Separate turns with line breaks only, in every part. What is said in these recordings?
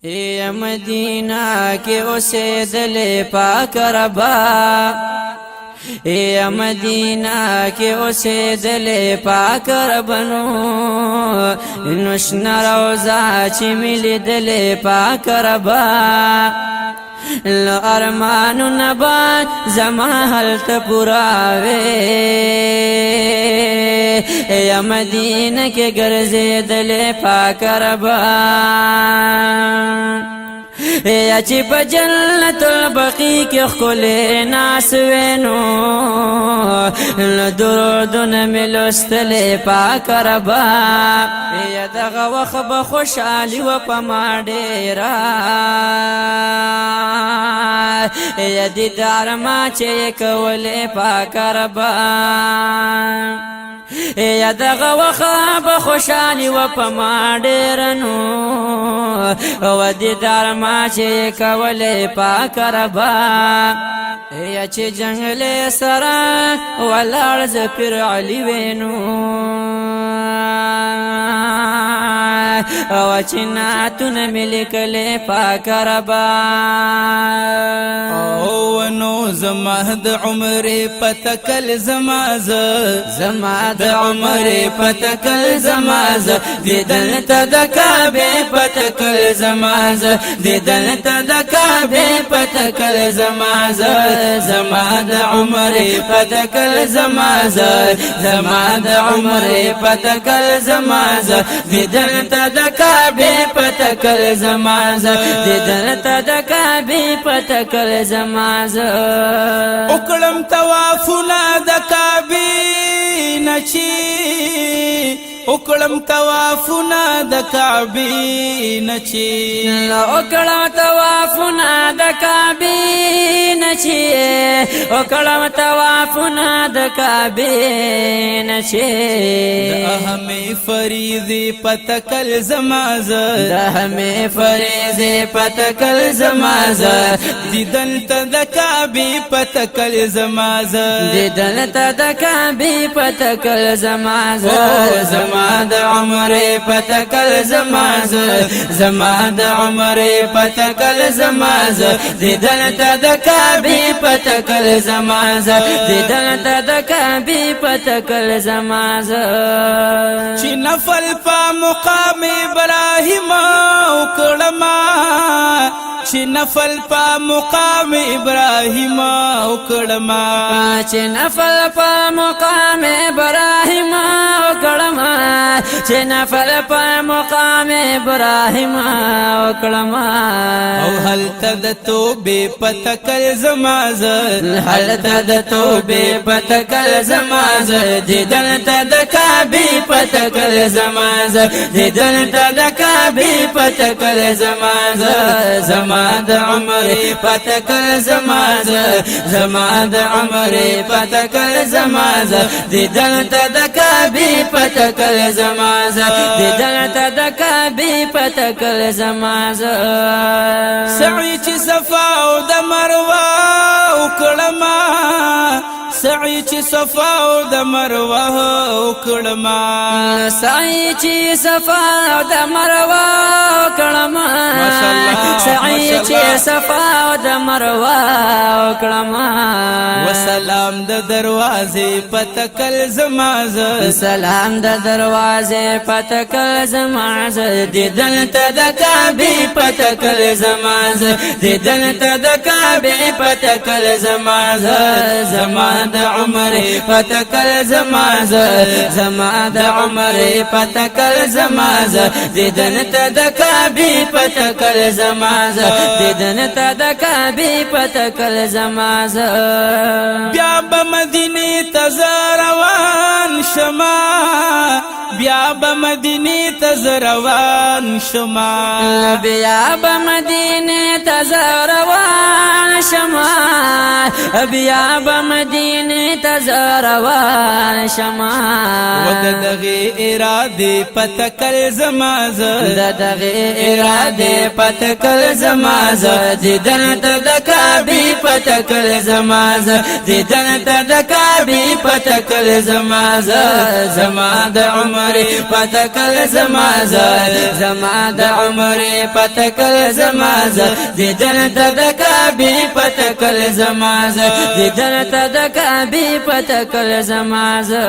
اے مدینہ کے اوسیدلے پاک ربا، اے مدینہ کے اوسیدلے پاک ربنو، نشن روزا چی ملیدلے پاک ربا، لو ارمانو نبات زما حلت پوراوے، اے مدینہ کے گرزیدلے پاک ربا، یا چی پا جنت البقی کی خلے ناسوینو، درودن ملوستلے پاک ربا، یا دغا وخب خوشحالی و پما ڈیرا، یا دیدار ما چے کولے پاک ربا، یا دغا وخب خوشحالی و پما ڈیرنو، و دیدار ما چے کولے پاک ربا، یا چے جنگلے سرا والار زپر علی وینو، و چے ناتون ملکلے پاک ربا،
او نو زماد عمر پتکل زماز،
زماد
عمر پتکل زماز، دیدن تدکابے پتکل زماز، دیدن تدکابے پتکل زماز، زماد عمر پتکل زماز، زماد عمر پتکل زماز، دیدن تدکابے پتکل زماز، دیدن تدکابے پتکل زماز، اکڑم توافنا دکابی نچی، اکڑم توافنا دکابی نچی،
اکڑم توافنا دکابی نچی، اکڑم توافنا دکابی نچی،
ہمیں فریضی پتکل زماز،
ہمیں
فریضی پتکل زماز، دیدن تدکابی پتکل زماز،
دیدن تدکابی پتکل زماز،
زماد عمر پتکل زماز، زماد عمر پتکل زماز، دیدن تدکابی پتکل زماز،
دیدن تدکابی پتکل زماز،
چی نفل پا مقام ابراہیم اکڑما، چی نفل پا مقام ابراہیم اکڑما،
چی نفل پا مقام ابراہیم اکڑما، چی نفل پا مقام ابراہیم اکڑما،
او حل تدتو بے پتکل زماز،
حل تدتو بے پتکل زماز،
دیدن تدکابی پتکل زماز، دیدن تدکابی پتکل زماز، زماد عمر پتکل زماز، زماد عمر پتکل زماز، دیدن تدکابی پتکل زماز،
دیدن تدکابی پتکل زماز،
سعی چی صفا او د مروه وکړما، سعی چی صفا او د مروه وکړما،
سعی چی صفا او د مروه وکړما، سعی چی صفا او د مروه وکړما،
وسلام د دروازې پتکل زماز،
سلام د دروازې پتکل زماز،
دیدن تدکابی پتکل زماز، دیدن تدکابی پتکل زماز، زماد عمر پتکل زماز، زماد عمر پتکل زماز، دیدن تدکابی پتکل زماز، دیدن تدکابی پتکل زماز، بیا بمدینی تزروان شما، بیا بمدینی تزروان شما،
بیا بمدینی تزروان شما، بیا بمدینی تزروان شما،
وددغی ارادی پتکل زماز،
ددغی
ارادی پتکل زماز، دیدن تدکابی پتکل زماز، دیدن تدکابی پتکل زماز، زماد عمر عمر پتکل زمازه زما د عمر پتکل زمازه دیدن ته د کعبه پتکل زمازه
دیدن ته د کعبه پتکل زمازه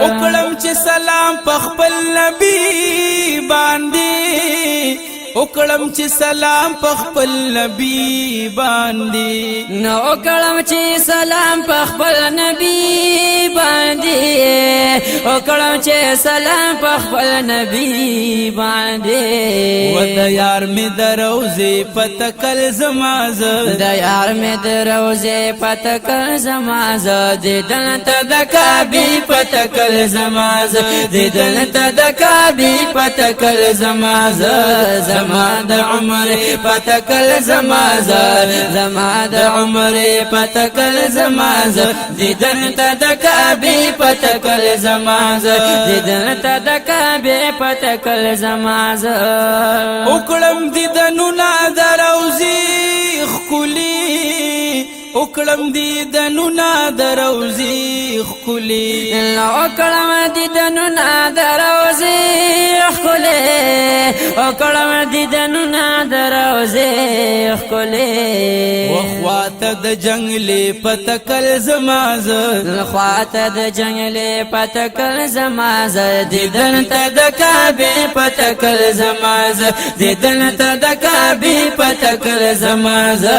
وکړم چې سلام په خپل نبی باندې وکړم چې سلام په خپل نبی باندې
نو وکړم چې سلام په خپل نبی باندې وکړم چې سلام په خپل نبی باندې
و د یار می دروزه پتکل زمازه
د یار می دروزه پتکل زمازه دیدن ته د کعبه پتکل زمازه
دیدن ته د کعبه پتکل زمازه زما د عمر پتکل زمازه زما د عمر پتکل زمازه دیدن ته د کعبه پتکل زمازه
دیدن ته د کعبه پتکل زمازه
وکړم دیدنونه د روزي خکلی وکړم دیدنونه د روزي خکلی
وکړم دیدنونه د روزي خکلی وکړم دیدنونه د روزي خکلی
وخواته د جنگلې پتکل زمازه
خواته د جنگلې پتکل زمازه
دیدن ته د کعبه پتکل زمازه دیدن ته د کعبه پتکل زمازه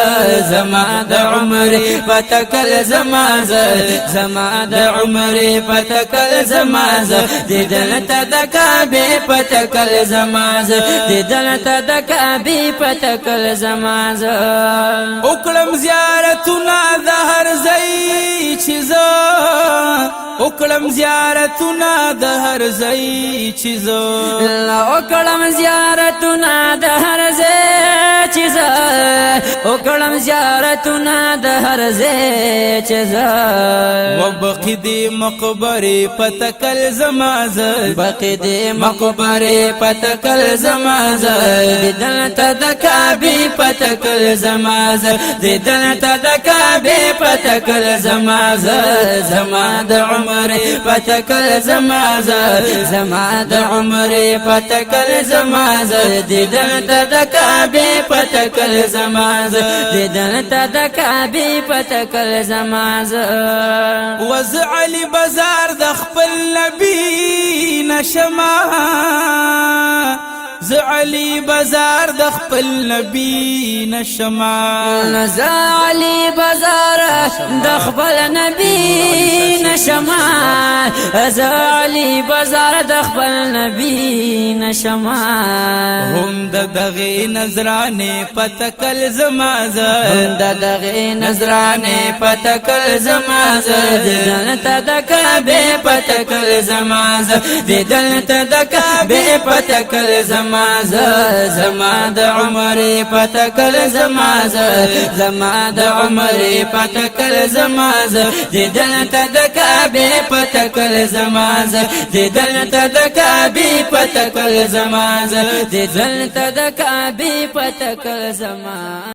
زما د عمر پتکل زمازه زما د عمر پتکل زمازه دیدن ته د کعبه پتکل زمازه
دیدن ته د کعبه پتکل زمازه
وکړم زیارتونه د هر ځای چې زه وکړم زیارتونه د هر ځای چې زه
وکړم زیارتونه د هر ځای چې زه وکړم زیارتونه د هر ځای چې زه
وبقي دې مقبره پتکل زمازه
بقي دې
مقبره پتکل زمازه دیدن ته د کعبه پتکل زمازه دیدن ته د کعبه پتکل زمازه زما د عمر پتکل زمازه زما د عمر پتکل زمازه دیدن ته د کعبه پتکل زمازه
دیدن ته د کعبه پتکل زمازه
وز علی بازار د خپل نبی نشما ز علی بازار د خپل نبی نشما
ز علی بازار د خپل نبی نشما ز علی بازار د خپل نبی نشما
هم د دغه نظرانه پتکل زمازه
هم د دغه
نظرانه پتکل زمازه دیدن ته د کعبه پتکل زمازه دیدن ته د کعبه پتکل زمازه زما د عمر پتکل زمازه زما د عمر پتکل زمازه دیدن ته د کعبه پتکل زمازه دیدن ته د کعبه پتکل زمازه
دیدن ته د کعبه پتکل زمازه